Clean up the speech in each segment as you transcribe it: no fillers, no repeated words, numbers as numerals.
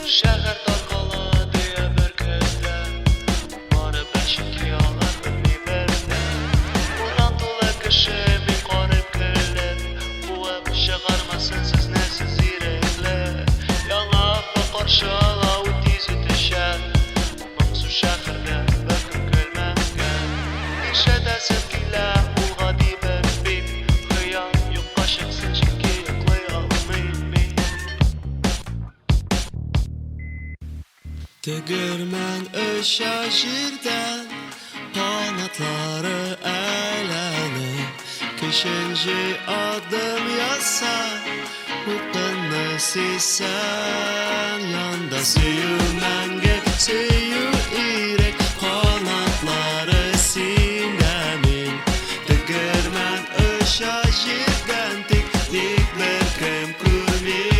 Şehir dalgalı diye bir közle bana bir şekil alan bilmezler. Ulantılı kişi bir garip kirler. Bu hep çıkarmasın siz nesiz yürekler. Yanaklı karşı ala o dizi düşer. Maksu şehirde bakın gülmezken. Neşede sevgiyle ulga dibe bit. Hıyan yok aşıksın çünkü yıklayalmayın bit. Tegirmen şaşırdan kanatları eğlenip Kişinci adım yasa Mutlu sen yanda Süyümen geçiyor irek kanatları sindemin Tegirmen şaşırdan teknik bir krem kurmin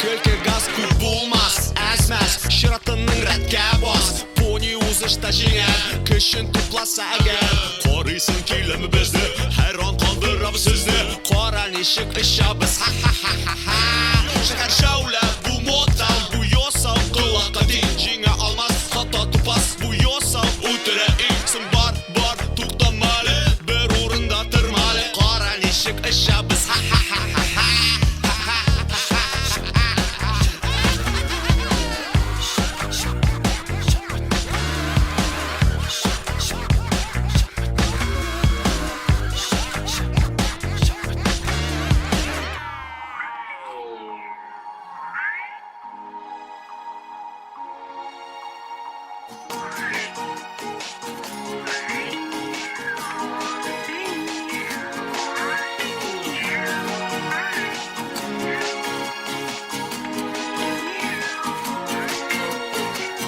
Kölke gaz kul bulmaz, ezmez Şıratının redke bas Poni uzışta jinger Kışın tuplasa eğer Koruysun kilimi bizdi Her an kandırabı sizni Koran ışık ışabız ha ha ha ha ha Şeker şavle bu motam Bu yosam kıla kadin Jinge almaz hata tupas Bu yosam utere ilksin bar tuktamalı Bir uğrunda tırmalı Koran ışık ışabız ha ha ha ha ha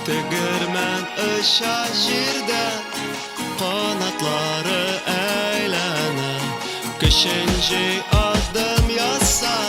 Tegirmen şaşırda kanatları eğlenen Kışıncı adım yasa